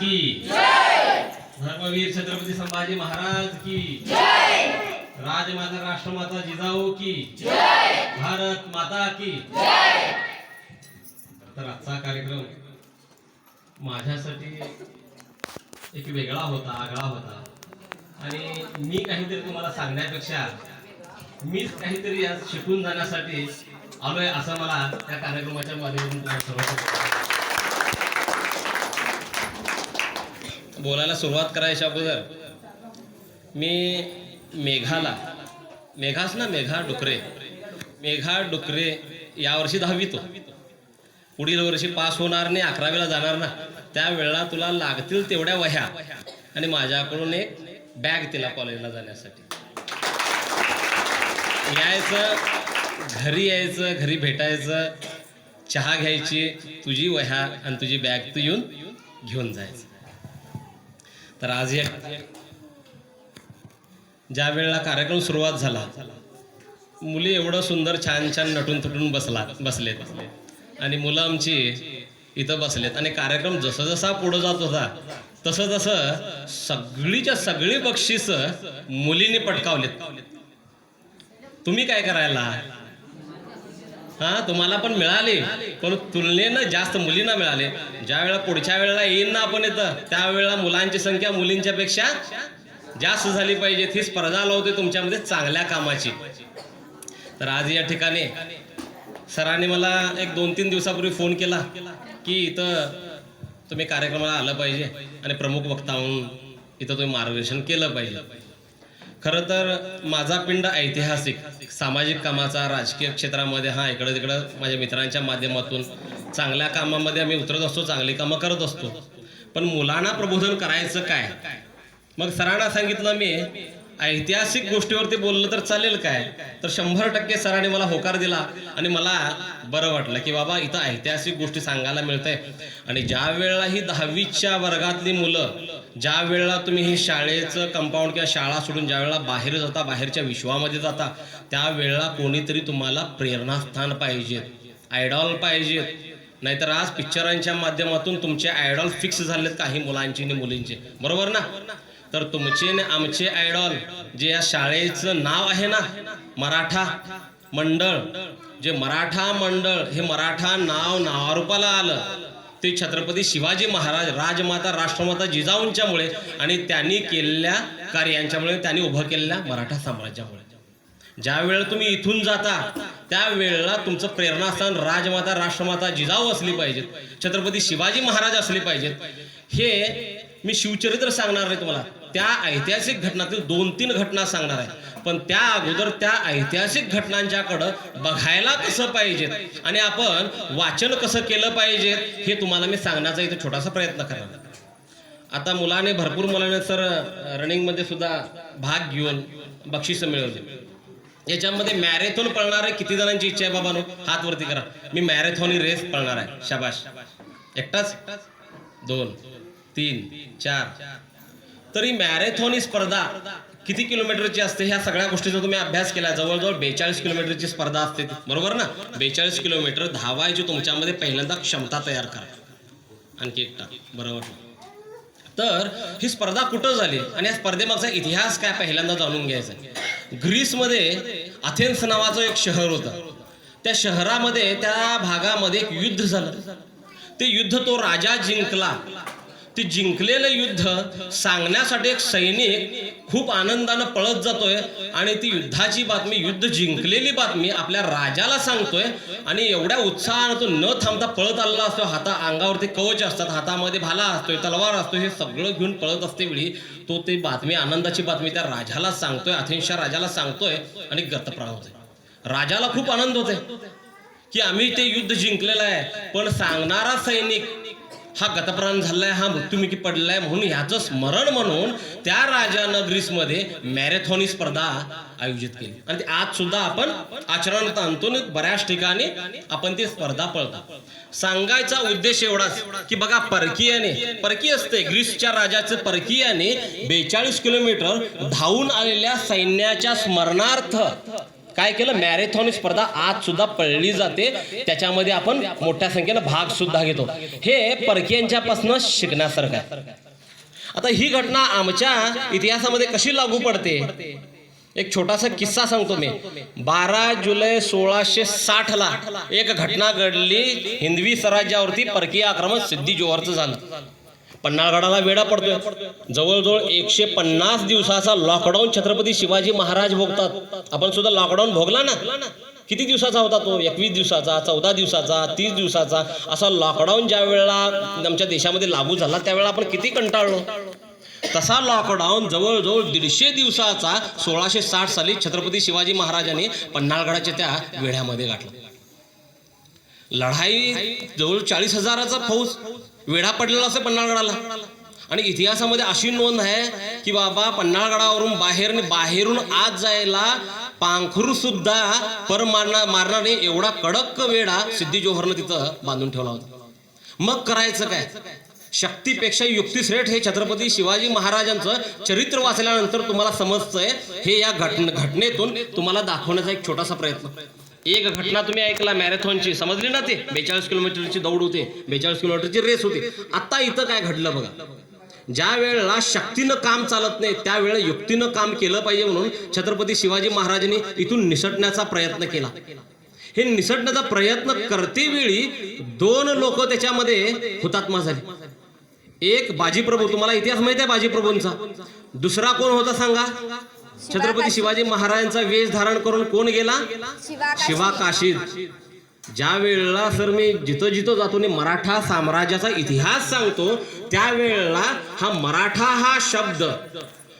की जय, धर्मवीर छत्रपती संभाजी महाराज की जय, राजमाता राष्ट्रमाता जिजाऊ की जय, भारत माता की जय. तर आजचा कार्यक्रम माझ्यासाठी एक वेगळा होता, आगळा होता आणि मी काहीतरी तुम्हाला सांगण्यापेक्षा मीच काहीतरी आज शिकून जाण्यासाठी आलोय असं मला त्या कार्यक्रमाच्या माध्यमातून बोलायला सुरुवात करायच्या अगोदर मी मेघा डुकरे यावर्षी 10वी तो, पुढील वर्षी पास होणार नाही, 11वीला जाणार ना, त्यावेळेला तुला लागतील तेवढ्या वह्या आणि माझ्याकडून एक बॅग तिला कॉलेजला जाण्यासाठी. यायचं घरी भेटायचं, चहा घ्यायची, तुझी वह्या आणि तुझी बॅग तू येऊन घेऊन जायचं. तर आज एक ज्या वेळेला कार्यक्रम सुरुवात झाला, मुली एवढं सुंदर छान नटून थटून बसलेत आणि मुलं आमची इथं बसलेत आणि कार्यक्रम जसा पुढं जात होता तसं सगळीच्या सगळी बक्षीस मुलींनी पटकावलेत. तुम्ही काय करायला? तुम्हाला पण मिळाले, पण तुलनेनं जास्त मुलींना मिळाले. ज्या वेळेला पुढच्या वेळेला येईन ना आपण येतं, त्यावेळेला मुलांची संख्या मुलींच्या पेक्षा जास्त झाली पाहिजे. ही स्पर्धा लावते तुमच्यामध्ये चांगल्या कामाची. तर आज या ठिकाणी सरांनी मला एक 2-3 दिवसापूर्वी फोन केला की इथं तुम्ही कार्यक्रमाला आलं पाहिजे आणि प्रमुख वक्ता म्हणून इथं तुम्ही मार्गदर्शन केलं पाहिजे. खरं तर माझा पिंड ऐतिहासिक सामाजिक कामाचा, राजकीय क्षेत्रामध्ये इकडं तिकडं माझ्या मित्रांच्या माध्यमातून चांगल्या कामामध्ये आम्ही उतरत असतो, चांगली कामं करत असतो. पण मुलांना प्रबोधन करायचं काय? मग सरांना सांगितलं मी ऐतिहासिक गोष्टीवरती बोललं तर चालेल काय? तर 100% सरांनी मला होकार दिला आणि मला बरं वाटलं की बाबा इथं ऐतिहासिक गोष्टी सांगायला मिळतंय. आणि ज्या वेळेला ही 10वीच्या वर्गातली मुलं, ज्या वेळेला तुम्ही ही शाळेचं कंपाऊंड किंवा शाळा सोडून ज्या वेळेला बाहेर जाता, बाहेरच्या विश्वामध्ये जाता, त्यावेळेला कोणीतरी तुम्हाला प्रेरणास्थान पाहिजेत, आयडॉल पाहिजेत. नाहीतर आज पिक्चरांच्या माध्यमातून तुमचे आयडॉल फिक्स झालेत काही मुलांचे आणि मुलींचे, बरोबर ना? तर तुमचे आणि आमचे आयडॉल जे या शाळेचं नाव आहे ना, मराठा मंडळ, जे मराठा मंडळ, हे मराठा नाव नावारूपाला आलं ते छत्रपती शिवाजी महाराज, राजमाता राष्ट्रमाता जिजाऊंच्यामुळे आणि त्यांनी केलेल्या कार्यांच्यामुळे, त्यांनी उभं केलेल्या मराठा साम्राज्यामुळे. ज्या वेळेला तुम्ही इथून जाता त्यावेळेला तुमचं प्रेरणास्थान राजमाता राष्ट्रमाता जिजाऊ असली पाहिजेत, छत्रपती शिवाजी महाराज असले पाहिजेत. हे मी शिवचरित्र सांगणार नाही तुम्हाला, त्या ऐतिहासिक घटनातील 2-3 घटना सांगणार आहे. पण त्या अगोदर त्या ऐतिहासिक घटनांच्याकडं बघायला कसं पाहिजे आणि आपण वाचन कसं केलं पाहिजे हे तुम्हाला मी सांगण्याचा इथे छोटासा प्रयत्न करणार. आता भरपूर मुलाने सर रनिंगमध्ये सुद्धा भाग घेऊन बक्षीस मिळवले. याच्यामध्ये मॅरेथॉन पळणार आहे. किती जणांची इच्छा आहे बाबांनो? हात वरती करा. मी मॅरेथॉन रेस पळणार आहे. शाबाश. एकटाच? 2, 3, 4. तरी मॅरेथॉन ही स्पर्धा किती किलोमीटरची असते ह्या सगळ्या गोष्टीचा तुम्ही अभ्यास केला. जवळजवळ 42 किलोमीटरची स्पर्धा असते, बरोबर ना? 42 किलोमीटर धावायची तुमच्यामध्ये पहिल्यांदा क्षमता तयार करा. आणखी एकटा, बरोबर. तर ही स्पर्धा कुठं झाली आणि या स्पर्धेमागचा इतिहास काय पहिल्यांदा जाणून घ्यायचा. ग्रीसमध्ये अथेन्स नावाचं एक शहर होतं. त्या शहरामध्ये, त्या भागामध्ये एक युद्ध झालं. ते युद्ध तो राजा जिंकला. ते जिंकलेलं युद्ध सांगण्यासाठी एक सैनिक खूप आनंदानं पळत जातोय आणि ती युद्धाची बातमी, युद्ध जिंकलेली बातमी आपल्या राजाला सांगतोय आणि एवढ्या उत्साहानं तो न थांबता पळत आलेला असतो. अंगावरती कवच असतात, हातामध्ये भाला असतोय, तलवार असतो, हे सगळं घेऊन पळत असते वेळी तो ती बातमी, आनंदाची बातमी त्या राजाला सांगतोय, अथेन्सच्या राजाला सांगतोय आणि गतप्राण होतोय. राजाला खूप आनंद होतोय की आम्ही ते युद्ध जिंकलेलं आहे, पण सांगणारा सैनिक हा गतप्राण झालाय, हा मृत्युमुखी पडलाय. म्हणून ह्याचं स्मरण म्हणून त्या राजानं ग्रीसमध्ये मॅरेथॉन ही स्पर्धा आयोजित केली आणि ती आज सुद्धा आपण आचरणात आणतो. बऱ्याच ठिकाणी आपण ती स्पर्धा पळतो. सांगायचा उद्देश एवढाच की बघा, परकीय असते, ग्रीसच्या राजाचं परकीयाने 42 किलोमीटर धावून आलेल्या सैन्याच्या स्मरणार्थ काय केलं, मॅरेथॉन स्पर्धा आज सुद्धा पळली जाते, त्याच्यामध्ये आपण मोठ्या संख्येनं भाग सुद्धा घेतो. हे परकीयांच्यापासून शिकण्यासारखं आहे. आता ही घटना आमच्या इतिहासामध्ये कशी लागू पडते, एक छोटासा किस्सा सांगतो मी. 12 जुलै 1660ला एक घटना घडली. हिंदवी स्वराज्यावरती परकीय आक्रमण सिद्दी जोहरचं झालं. पन्हाळगडाला वेढा पडतोय. जवळजवळ 150 दिवसाचा लॉकडाऊन छत्रपती शिवाजी महाराज भोगतात. आपण सुद्धा लॉकडाऊन भोगला ना. किती दिवसाचा होता तो? 21 दिवसाचा, 14 दिवसाचा, 30 दिवसाचा. असा लॉकडाऊन ज्या वेळेला आमच्या देशामध्ये लागू झाला त्यावेळेला आपण किती कंटाळलो. तसा लॉकडाऊन जवळजवळ 150 दिवसाचा 1660 साली छत्रपती शिवाजी महाराजांनी पन्हाळगडाच्या त्या वेढ्यामध्ये गाठला. लढाई जवळ 40,000चा फौज वेढा पडलेला असं पन्हाळगडाला. आणि इतिहासामध्ये अशी नोंद आहे की बाबा पन्हाळगडावरून बाहेरून आत जायला पांखरू सुद्धा मारणारे एवढा कडक वेढा सिद्दी जोहरनं तिथं बांधून ठेवला होता. मग करायचं काय? शक्तीपेक्षा युक्तिश्रेष्ठ हे छत्रपती शिवाजी महाराजांचं चरित्र वाचल्यानंतर तुम्हाला समजतंय. हे या घटनेतून तुम्हाला दाखवण्याचा एक छोटासा प्रयत्न. एक घटना तुम्ही ऐकला मॅरेथॉनची, समजली ना. ते 42 किलोमीटरची दौड होते, 42 किलोमीटरची रेस होती. आता इथं काय घडलं बघा. ज्या वेळेला शक्तीनं काम चालत नाही त्यावेळेला युक्तीनं काम केलं पाहिजे म्हणून छत्रपती शिवाजी महाराजांनी इथून निसटण्याचा प्रयत्न केला. हे निसटण्याचा प्रयत्न करते वेळी 2 लोक त्याच्यामध्ये हुतात्मा झाले. एक बाजीप्रभू, तुम्हाला इतिहास माहिती आहे बाजीप्रभूंचा. दुसरा कोण होता सांगा? छत्रपती शिवाजी महाराजांचा वेश धारण करून कोण गेला? शिवा काशीद. ज्या वेळेला सर मी जिथं जातो आणि मराठा साम्राज्याचा इतिहास सांगतो त्यावेळेला हा मराठा हा शब्द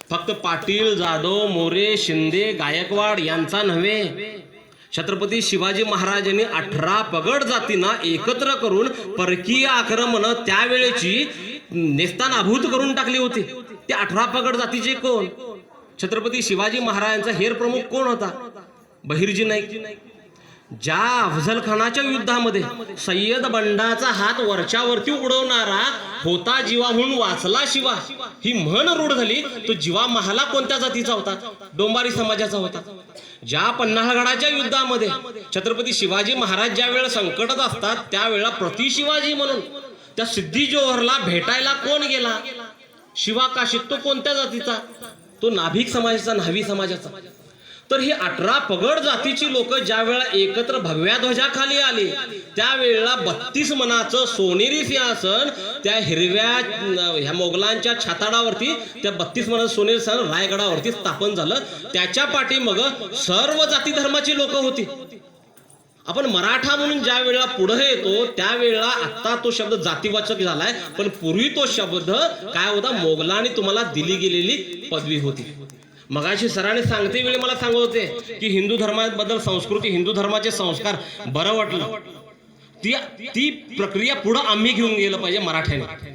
फक्त पाटील, जाधव, मोरे, शिंदे, गायकवाड यांचा नव्हे. छत्रपती शिवाजी महाराजांनी 18 पगड जातींना एकत्र करून परकीय आक्रमण त्यावेळेची नेस्तानाभूत करून टाकली होती. ते 18 पगड जातीचे कोण? छत्रपती शिवाजी महाराजांचा हेर प्रमुख कोण होता? बहिर्जी नाईक. ज्या अफझल खानाच्या युद्धामध्ये सय्यद बंडाचा हात वरच्यावरती उडवणारा होता जीवाहून वाचला शिवा, ही म्हण रूढ झाली. तो जीवा महाला कोणत्या जातीचा होता? डोंबारी समाजाचा होता. ज्या पन्हाळगडाच्या युद्धामध्ये छत्रपती शिवाजी महाराज ज्या वेळेला संकटात असतात त्यावेळेला प्रति शिवाजी म्हणून त्या सिद्दी जोहरला भेटायला कोण गेला? शिवा काशीद. तो कोणत्या जातीचा? तो नाभिक समाजाचा, न्हावी समाजाचा. तर ही 18 पगड जातीची लोक ज्या वेळेला एकत्र भगव्या ध्वजाखाली आली त्यावेळेला 32 मनाचं सोनेरी सिंहासन त्या हिरव्या ह्या मोगलांच्या छाताडावरती त्या 32 मनाचं सोनेरी सिंहासन रायगडावरती स्थापन झालं. त्याच्या पाठीमग सर्व जाती धर्माची लोक होती. आपण मराठा म्हणून ज्या वेळेला पुढे येतो त्यावेळेला आता तो शब्द जातीवाचक झालाय, पण पूर्वी तो शब्द काय होता? मोगलांनी तुम्हाला दिली गेलेली पदवी होती. मगाशी सरांनी सांगते वेळी मला सांगत होते की हिंदू धर्माबद्दल संस्कृती, हिंदू धर्माचे संस्कार बरं वाटलं. ती प्रक्रिया पुढे आम्ही घेऊन गेलं पाहिजे मराठ्याने.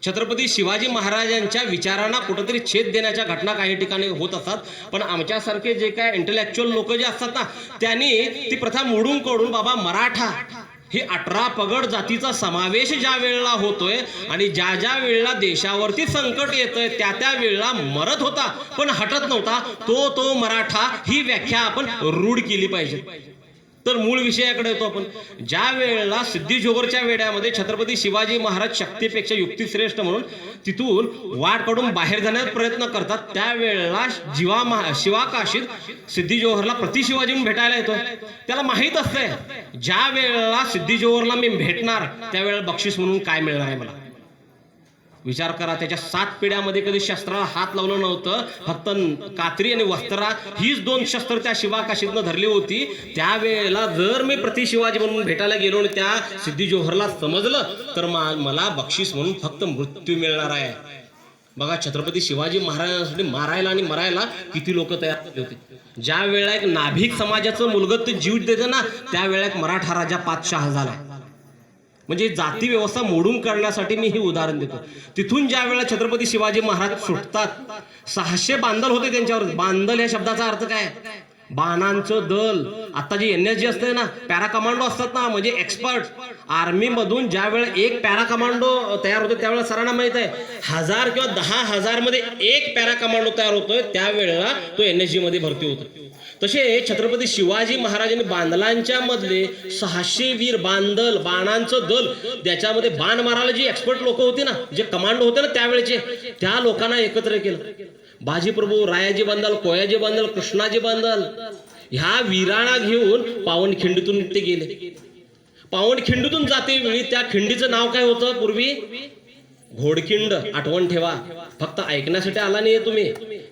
छत्रपती शिवाजी महाराजांच्या विचारांना कुठेतरी छेद देण्याच्या घटना काही ठिकाणी होत असतात, पण आमच्यासारखे जे काय इंटेलेक्च्युअल लोक जे असतात ना त्यांनी ती प्रथा मोडून काढून बाबा मराठा हे 18 पगड जातीचा समावेश ज्या वेळेला होतोय आणि ज्या वेळेला देशावरती संकट येतंय त्या वेळेला मरत होता पण हटत नव्हता, तो मराठा ही व्याख्या आपण रूढ केली पाहिजे. तर मूळ विषयाकडे येतो आपण. ज्या वेळेला सिद्दी जोहरच्या वेड्यामध्ये छत्रपती शिवाजी महाराज शक्तीपेक्षा युक्तिश्रेष्ठ म्हणून तिथून वाट काढून बाहेर जाण्याचा प्रयत्न करतात त्यावेळेला शिवा काशीद सिद्दी जोहरला प्रति शिवाजी म्हणून भेटायला येतोय. त्याला माहित असतंय ज्या वेळेला सिद्दी जोहरला मी भेटणार त्यावेळेला बक्षीस म्हणून काय मिळणार आहे मला. विचार करा, त्याच्या 7 पिढ्यामध्ये कधी शस्त्राला हात लावलं नव्हतं. फक्त कात्री आणि वस्त्रा हीच 2 शस्त्र त्या शिवा काशीदनं धरली होती. त्यावेळेला जर मी प्रति शिवाजी म्हणून भेटायला गेलो आणि त्या सिद्दी जोहरला समजलं तर मला बक्षीस म्हणून फक्त मृत्यू मिळणार आहे. बघा छत्रपती शिवाजी महाराजांसाठी मारायला आणि मरायला किती लोक तयार झाले होते. ज्या वेळेला एक नाभिक समाजाचं मुलगत ते जीव देतं ना त्यावेळेला एक मराठा राजा पातशाह झाला. म्हणजे जाती व्यवस्था मोडून काढण्यासाठी मी हे उदाहरण देतो. तिथून ज्या वेळेला छत्रपती शिवाजी महाराज सुटतात 600 बांदल होते त्यांच्यावर. बांदल या शब्दाचा अर्थ काय? बाणांचं दल. आता जी NSG असते ना, पॅरा कमांडो असतात ना, म्हणजे एक्सपर्ट आर्मी मधून ज्या वेळेला एक पॅरा कमांडो तयार होतो त्यावेळेला सरांना माहित आहे 1000 किंवा 10,000 मध्ये एक पॅरा कमांडो तयार होतोय, त्यावेळेला तो NSG मध्ये भरती होतो. तसे छत्रपती शिवाजी महाराजांनी बांदलांच्या मधले 600 वीर बांदल, बाणांचं दल, त्याच्यामध्ये बाण मारायला जी एक्सपर्ट लोक होती ना, जे कमांडो होते ना त्यावेळेचे, त्या लोकांना एकत्र केलं. बाजीप्रभू, रायाजी बांदल, कोयाजी बांदल, कृष्णाजी बांदल ह्या वीरांना घेऊन पावनखिंडीतून ते गेले. पावनखिंडीतून जाते वेळी त्या खिंडीचं नाव काय होतं पूर्वी? घोडखिंड. आठवण ठेवा, फक्त ऐकण्यासाठी आला नाही तुम्ही.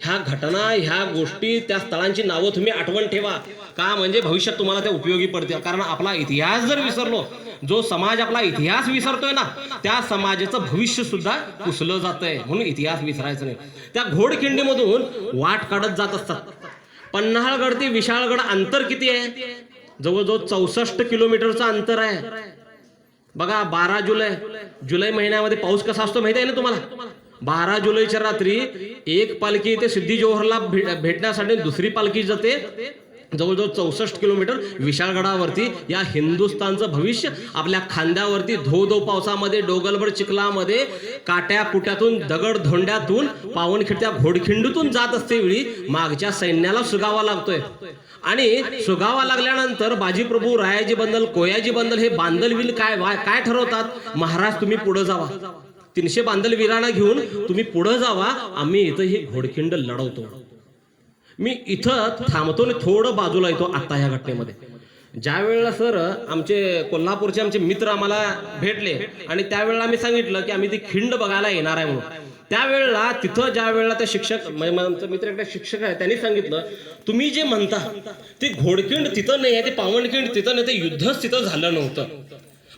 ह्या घटना, ह्या गोष्टी, त्या स्थळांची नावं तुम्ही आठवण ठेवा. का? म्हणजे भविष्यात तुम्हाला त्या उपयोगी पडतील. कारण आपला इतिहास जर विसरलो, जो समाज आपला इतिहास विसरतोय ना, त्या समाजाचं भविष्य सुद्धा पुसलं जातंय. म्हणून इतिहास विसरायचं नाही. त्या घोडखिंडीमधून वाट काढत जात असतात. पन्हाळगड ते विशाळगड अंतर किती आहे? जवळजवळ 64 किलोमीटरचं अंतर आहे. बघा, 12 जुलै महिन्यामध्ये पाऊस कसा असतो माहिती आहे ना तुम्हाला? 12 जुलैच्या रात्री एक पालखी इथे सिद्धी जोहरला भेटण्यासाठी दुसरी पालखी जाते जवळजवळ 64 किलोमीटर विशाळगडावरती. या हिंदुस्थानचं भविष्य आपल्या खांद्यावरती धो धो पावसामध्ये, डोगलभर चिखलामध्ये, काट्या कुट्यातून, दगड धोंड्यातून, पावनखिंड घोडखिंडीतून जात असते वेळी मागच्या सैन्याला सुगावा लागतोय. आणि सुगावा लागल्यानंतर बाजीप्रभू, रायाजी बंदल, कोयाजी बंदल हे बांदलवीर काय ठरवतात? महाराज तुम्ही पुढे जावा, 300 बांदलवीरांना घेऊन तुम्ही पुढे जावा, आम्ही इथं ही घोडखिंड लढवतो. मी इथं थांबतो आणि थोडं बाजूला येतो. आता ह्या घटनेमध्ये ज्या वेळेला सर आमचे कोल्हापूरचे आमचे मित्र आम्हाला भेटले आणि त्यावेळेला आम्ही सांगितलं की आम्ही ती खिंड बघायला येणार आहे म्हणून. त्यावेळेला तिथं ज्या वेळेला ते शिक्षक, म्हणजे मित्र एकदा शिक्षक आहे, त्यांनी सांगितलं तुम्ही जे म्हणता ते घोडखिंड तिथं नाही आहे, ते पावनखिंड तिथं नाही, ते युद्धच तिथं झालं नव्हतं.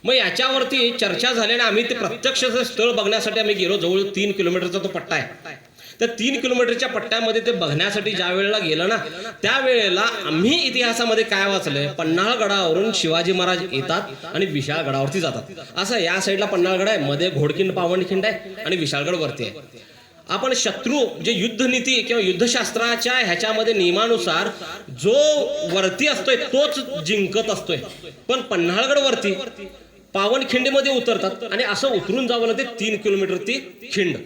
मग याच्यावरती चर्चा झाली आणि आम्ही ते प्रत्यक्ष स्थळ बघण्यासाठी आम्ही गेलो. जवळ 3 किलोमीटरचा तो पट्टा आहे. त्या 3 किलोमीटरच्या पट्ट्यामध्ये ते बघण्यासाठी ज्या वेळेला गेलं ना, त्यावेळेला आम्ही इतिहासामध्ये काय वाचलंय? पन्हाळगडावरून शिवाजी महाराज येतात आणि विशाळगडावरती जातात. असं या साईडला पन्हाळगड आहे, मध्ये घोडखिंड पावनखिंड आहे आणि विशाळगड वरती आहे. आपण शत्रू जे युद्धनीती किंवा युद्धशास्त्राच्या ह्याच्यामध्ये नियमानुसार जो वरती असतोय तोच जिंकत असतोय. पण पन्हाळगड वरती पावनखिंडीमध्ये उतरतात आणि असं उतरून जावं लागते 3 किलोमीटर ती खिंड.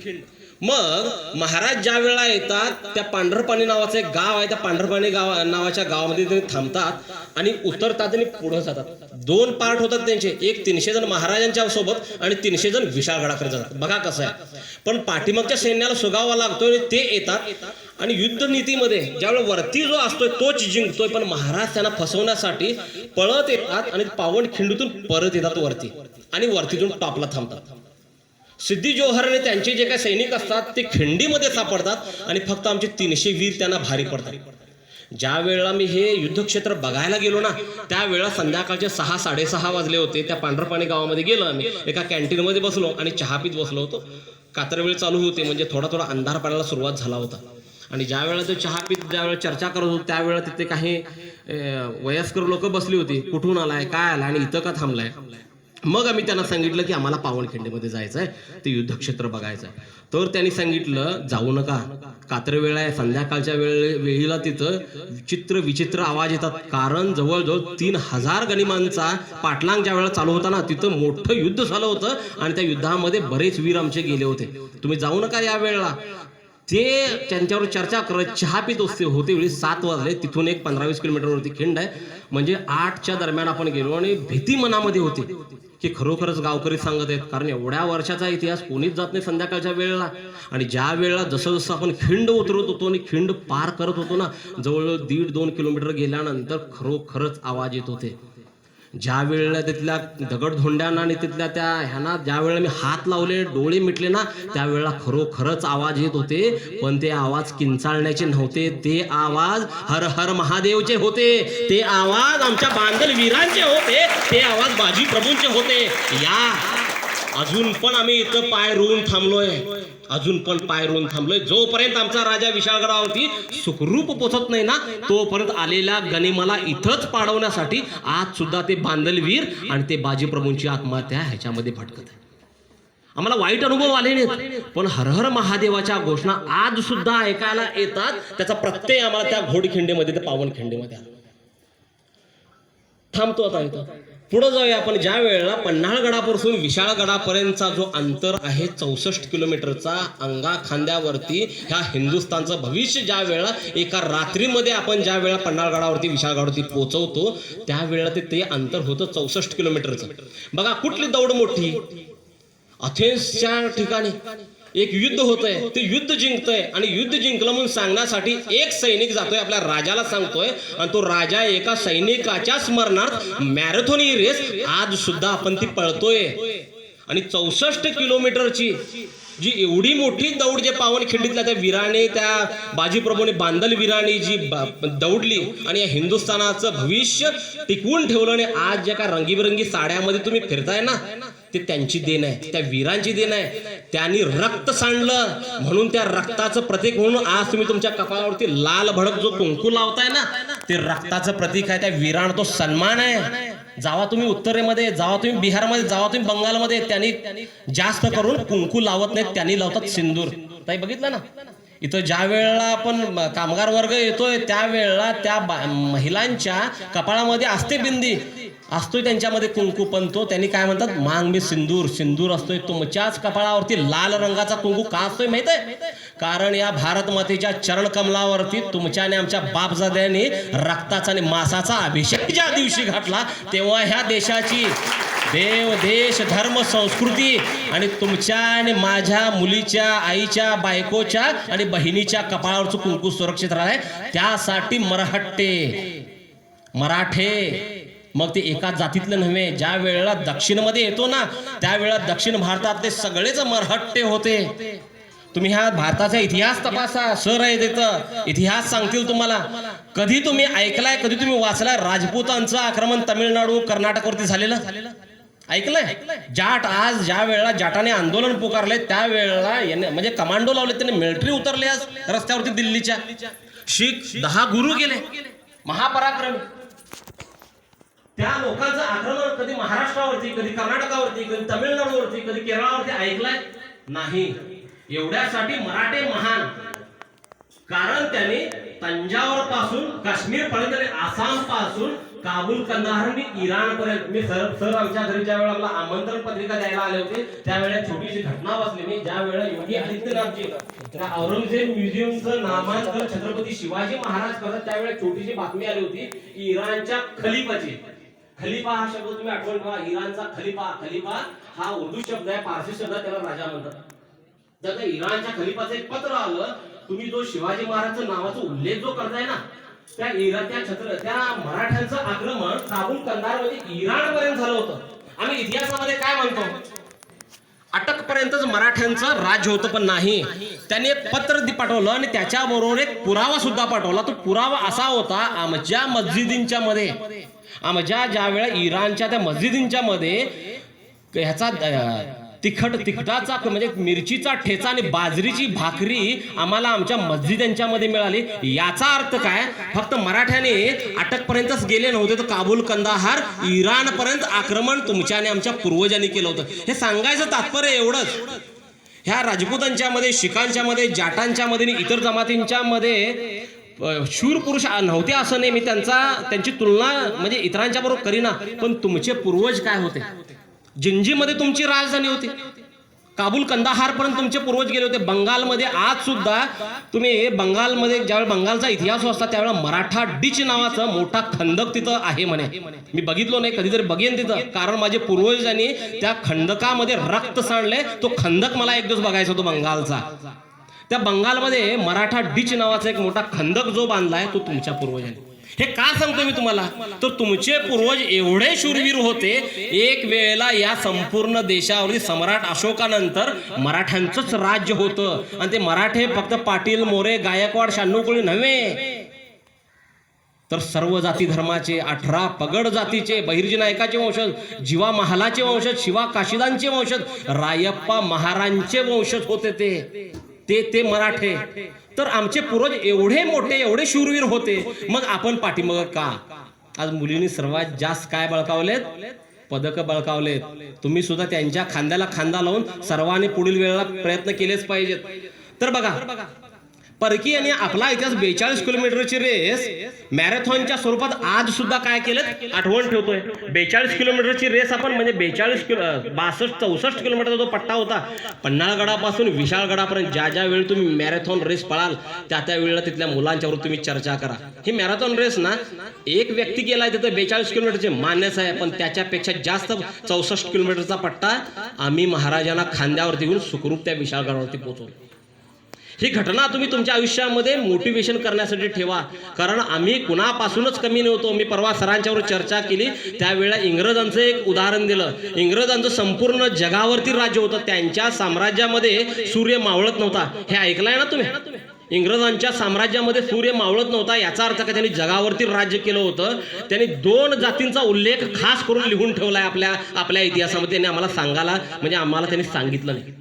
मग महाराज ज्या वेळेला येतात, त्या पांढरपाणी नावाचं एक गाव आहे, त्या पांढरपाणी नावाच्या गावामध्ये ते थांबतात आणि उतरतात आणि पुढे जातात. 2 पार्ट होतात त्यांचे. एक 300 जण महाराजांच्या सोबत आणि 300 जण विशाळगडाकडे जातात. बघा कसं आहे. पण पाठीमागच्या सैन्याला सुगावा लागतोय आणि ते येतात. आणि युद्धनीतीमध्ये ज्यावेळेला वरती जो असतोय तोच जिंकतोय, पण महाराज त्यांना फसवण्यासाठी पळत येतात आणि पावनखिंडीतून परत येतात वरती आणि वरतीतून टॉपला थांबतात. सिद्धी जोहर आणि त्यांचे जे काही सैनिक असतात ते खिंडीमध्ये सापडतात आणि फक्त आमचे 300 वीर त्यांना भारी पडतात. ज्या वेळेला मी हे युद्धक्षेत्र बघायला गेलो ना, त्यावेळेला संध्याकाळचे 6-6:30 वाजले होते. त्या पांढरपाणी गावामध्ये गेलो आम्ही. एका कॅन्टीनमध्ये बसलो आणि चहा पीत बसलो होतो. कातर वेळ चालू होते, म्हणजे थोडा अंधार पडायला सुरुवात झाला होता. आणि ज्या वेळेला तो चहा पीत ज्यावेळेला चर्चा करत होतो त्यावेळेला तिथे काही वयस्कर लोक बसली होती. कुठून आलाय, काय आलाय आणि इथं का थांबलाय? मग आम्ही त्यांना सांगितलं की आम्हाला पावनखिंडीमध्ये जायचं आहे, ते युद्धक्षेत्र बघायचं आहे. तर त्यांनी सांगितलं जाऊ नका, कातर वेळ आहे, संध्याकाळच्या वेळीला तिथं विचित्र आवाज येतात. कारण जवळजवळ 3000 गनिमांचा पाठलाग ज्या वेळेला चालू होता ना, तिथं मोठं युद्ध झालं होतं आणि त्या युद्धामध्ये बरेच वीर आमचे गेले होते. तुम्ही जाऊ नका या वेळेला. ते त्यांच्यावर चर्चा करत चहा पित होते वेळी 7 वाजले. तिथून एक 15-20 किलोमीटरवरती खिंड आहे. म्हणजे 8च्या दरम्यान आपण गेलो आणि भीती मनामध्ये होती की खरोखरच गावकरी सांगत आहेत, कारण एवढ्या वर्षाचा इतिहास कोणीच जात नाही संध्याकाळच्या वेळेला. आणि ज्या वेळेला जसं जसं आपण खिंड उतरत होतो आणि खिंड पार करत होतो ना, जवळजवळ 1.5-2 किलोमीटर गेल्यानंतर खरोखरच आवाज येत होते. ज्या वेळेला तिथल्या दगडधोंड्यांना आणि तिथल्या त्या ह्यांना ज्या वेळेला मी हात लावले, डोळे मिटले ना, त्यावेळेला खरोखरच आवाज येत होते. पण ते आवाज किंचाळण्याचे नव्हते, ते आवाज हर हर महादेवचे होते, ते आवाज आमच्या बांदल वीरांचे होते, ते आवाज बाजी प्रभूंचे होते. या अजून पण आम्ही इथं पाय रोवून थांबलोय, जोपर्यंत आमचा राजा विशाळगडावरती सुखरूप पोचत नाही ना, तोपर्यंत आलेल्या गनिमाला इथंच पाडवण्यासाठी आज सुद्धा ते बांदलवीर आणि ते बाजी प्रभूंची आत्महत्या ह्याच्यामध्ये भटकत आहे. आम्हाला वाईट अनुभव आले नाहीत, पण हर हर महादेवाच्या घोषणा आज सुद्धा ऐकायला येतात. त्याचा प्रत्यय आम्हाला त्या घोडखिंडीमध्ये, त्या पावनखिंडीमध्ये आला. थांबतो आता इथं, पुढे जाऊया आपण. ज्या वेळेला पन्हाळगडापासून विशाळगडापर्यंतचा जो अंतर आहे 64 किलोमीटरचा, अंगा खांद्यावरती ह्या हिंदुस्थानचं भविष्य ज्या वेळेला एका रात्रीमध्ये आपण ज्या वेळेला पन्हाळगडावरती विशाळगडावरती पोहोचवतो, त्यावेळेला ते अंतर होतं 64 किलोमीटरचं. बघा कुठली दौड मोठी. अथेन्सच्या ठिकाणी एक युद्ध होतंय, ते युद्ध जिंकतंय आणि युद्ध जिंकलं म्हणून सांगण्यासाठी एक सैनिक जातोय, आपल्या राजाला सांगतोय, आणि तो राजा एका सैनिकाच्या स्मरणार्थ मॅरेथॉन ही रेस आज सुद्धा आपण ती पळतोय. आणि 64 किलोमीटरची जी एवढी मोठी दौड जे पावनखिंडीतल्या त्या वीराने, त्या बाजीप्रभूने बांदल वीराने जी दौडली आणि या हिंदुस्थानाचं भविष्य टिकवून ठेवलं, आणि आज ज्या काय रंगीबिरंगी साड्यामध्ये तुम्ही फिरताय ना, ते त्यांची देण आहे, त्या वीरांची देण आहे. त्यांनी रक्त सांडलं म्हणून त्या रक्ताचं प्रतीक म्हणून आज तुम्ही तुमच्या कपाळावरती लाल भडक जो कुंकू लावताय ना, ते रक्ताचं प्रतीक आहे. त्या वीरांना तो सन्मान आहे. जावा तुम्ही उत्तरेमध्ये, जावा तुम्ही बिहारमध्ये, जावा तुम्ही बंगालमध्ये, त्यांनी जास्त करून कुंकू लावत नाहीत, त्यांनी लावतात सिंदूर. ताई बघितलं ना, इथं ज्या वेळेला आपण कामगार वर्ग येतोय त्यावेळेला त्या महिलांच्या कपाळामध्ये असते बिंदी, असतोय त्यांच्यामध्ये कुंकू, पण तो त्यांनी काय म्हणतात, मांग मी सिंदूर. सिंदूर असतोय तुमच्याच कपाळावरती लाल रंगाचा कुंकू का असतोय माहित आहे? कारण या भारत मातेच्या चरण कमलावरती तुमच्या आणि आमच्या बापजाद्यांनी रक्ताचा आणि मांसाचा अभिषेक ज्या दिवशी घातला, तेव्हा ह्या देशाची देव, देश, धर्म, संस्कृती आणि तुमच्या आणि माझ्या मुलीच्या, आईच्या, बायकोच्या आणि बहिणीच्या कपाळावरचं कुंकू सुरक्षित राहाय, त्यासाठी मराठे मग ते एका जातीतलं नव्हे. ज्या वेळेला दक्षिणमध्ये येतो ना, त्यावेळेला दक्षिण भारतातले सगळेच मराठे होते. तुम्ही ह्या भारताचा इतिहास तपासा, सर आहे तिथं, इतिहास सांगतील तुम्हाला. कधी तुम्ही ऐकलाय, कधी तुम्ही वाचलाय राजपूतांचं आक्रमण तामिळनाडू, कर्नाटकवरती झालेलं? ऐकलंय? जाट आज ज्या वेळेला जाटाने आंदोलन पुकारले, त्यावेळेला म्हणजे कमांडो लावले, त्यांनी मिलिटरी उतरले आज रस्त्यावरती दिल्लीच्या. शीख 10 गुरु गेले, महापराक्रमी. त्या लोकांचं आक्रमण कधी महाराष्ट्रावरती, कधी कर्नाटकावरती, कधी तमिळनाडूवरती, कधी केरळावरती ऐकलंय नाही. एवढ्यासाठी मराठे महान, कारण त्याने तंजावर पासून काश्मीर पर्यंत आणि आसाम पासून काबूल, कंदाहार आणि इराण पर्यंत. मी सर आमच्या घरी ज्या वेळेला आपला आमंत्रण पत्रिका द्यायला आले होते, त्यावेळेला छोटीशी घटना वाचली मी. ज्या वेळेला योगी आदित्यनाथजी त्या औरंगजेब म्युझियमचं नामांकन छत्रपती शिवाजी महाराज करतात, त्यावेळेला छोटीशी बातमी आली होती इराणच्या खलिफाची. खलिफा हा शब्द तुम्ही आठवण ठेवा. इराणचा खलिफा हा उर्दू शब्द आहे, पारसी शब्द आहे, त्याला राजा म्हणतात. तर इराणच्या खलिफाचं एक पत्र आलं, तुम्ही जो शिवाजी महाराजचं नावाचा उल्लेख जो करताय ना, त्या मराठ्यांचं आक्रमण काबूल, कंदाहार म्हणजे इराण पर्यंत झालं होतं. आम्ही इतिहासामध्ये काय म्हणतो, अटकपर्यंतच मराठ्यांचं राज्य होतं, पण नाही. त्यांनी एक पत्र पाठवलं आणि त्याच्याबरोबर एक पुरावा सुद्धा पाठवला. तो पुरावा असा होता, आमच्या मस्जिदींच्या मध्ये, आमच्या ज्या वेळा इराणच्या त्या मस्जिदींच्या मध्ये ह्याचा तिखटाचा म्हणजे मिरचीचा ठेचा आणि बाजरीची भाकरी आम्हाला आमच्या मस्जिदांच्या मध्ये मिळाली. याचा अर्थ काय, फक्त मराठ्याने अटकपर्यंतच गेले नव्हते, तर काबूल, कंदाहार, इराण पर्यंत आक्रमण तुमच्या आणि आमच्या पूर्वजांनी केलं होतं. हे सांगायचं तात्पर्य एवढंच, ह्या राजपूतांच्या मध्ये, शिखांच्या मध्ये, जाटांच्या मध्ये, इतर जमातींच्या मध्ये शूर पुरुष नव्हते असं नाही. मी त्यांची तुलना म्हणजे इतरांच्या बरोबर करीना, पण तुमचे पूर्वज काय होते. जिंजीमध्ये तुमची राजधानी होती, काबूल, कंदाहार पर्यंत तुमचे पूर्वज गेले होते. बंगालमध्ये आज सुद्धा तुम्ही बंगालमध्ये ज्यावेळेला बंगालचा इतिहास वाचता, त्यावेळेला मराठा डिच नावाचं मोठा खंदक तिथं आहे म्हणे. मी बघितलो नाही, कधीतरी बघेन तिथं, कारण माझे पूर्वजांनी त्या खंदकामध्ये रक्त सांडले. तो खंदक मला एक दिवस बघायचा होतो बंगालचा. त्या बंगालमध्ये मराठा डिच नावाचा एक मोठा खंदक जो बांधलाय, तो तुमच्या पूर्वजांनी. हे का सांगतो मी तुम्हाला, तर तुमचे पूर्वज एवढे शूरवीर होते. एक वेळेला या संपूर्ण देशावरती सम्राट अशोकानंतर मराठ्यांचंच राज्य होतं, आणि ते मराठे फक्त पाटील, मोरे, गायकवाड, शानूकुळी नव्हे, तर सर्व जाती धर्माचे, 18 पगड जातीचे, बहिर्जी नायकाचे वंशज, जीवा महालाचे वंशज, शिवा काशीदांचे वंशज, रायप्पा महारांचे वंशज होते ते मराठे. तर आमचे पूर्वज एवढे मोठे, एवढे शूरवीर होते, मग आपण पाठीमाग का? आज मुलींनी सर्वात जास्त काय बळकावलेत, पदक बळकावलेत. तुम्ही सुद्धा त्यांच्या खांद्याला खांदा लावून सर्वांनी पुढील वेळेला प्रयत्न केलेच पाहिजेत. तर बघा, परकीयांनी आपला इतिहास 42 किलोमीटरची रेस मॅरेथॉनच्या स्वरूपात आज सुद्धा काय केलं आठवण ठेवतोय. 42 किलोमीटरची रेस आपण म्हणजे 64 किलोमीटरचा जो पट्टा होता, पन्हाळगडापासून विशाळगडापर्यंत ज्या ज्या वेळी तुम्ही मॅरेथॉन रेस पळाल त्या त्या वेळेला तिथल्या मुलांच्यावर तुम्ही चर्चा करा. ही मॅरेथॉन रेस ना एक व्यक्ती गेलाय तिथं 42 किलोमीटरचे मान्यच आहे, पण त्याच्यापेक्षा जास्त 64 किलोमीटरचा पट्टा आम्ही महाराजांना खांद्यावरती घेऊन सुखरूप त्या विशाळगडावरती पोहोचवलो. ही घटना तुम्ही तुमच्या आयुष्यामध्ये मोटिवेशन करण्यासाठी ठेवा, कारण आम्ही कुणापासूनच कमी नव्हतो. मी परवा सरांच्यावर चर्चा केली, त्यावेळेला इंग्रजांचं एक उदाहरण दिलं. इंग्रजांचं संपूर्ण जगावरती राज्य होतं, त्यांच्या साम्राज्यामध्ये सूर्य मावळत नव्हता. हे ऐकलंय ना तुम्ही? इंग्रजांच्या साम्राज्यामध्ये सूर्य मावळत नव्हता, याचा अर्थ का त्यांनी जगावरती राज्य केलं होतं. त्यांनी 2 जातींचा उल्लेख खास करून लिहून ठेवलाय आपल्या इतिहासामध्ये. त्यांनी आम्हाला सांगायला म्हणजे आम्हाला त्यांनी सांगितलं नाही.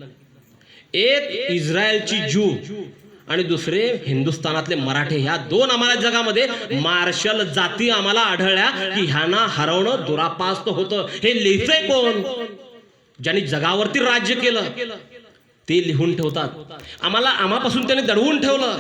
एक इस्रायलची ज्यू आणि दुसरे हिंदुस्थानातले मराठे, ह्या 2 आम्हाला जगामध्ये मार्शल जाती आम्हाला आढळल्या की ह्यांना हरवणं दुरापास्त होतं. हे लिहितंय कोण? ज्यांनी जगावरती राज्य केलं ते लिहून ठेवतात. आम्हापासून त्यांनी दडवून ठेवलं.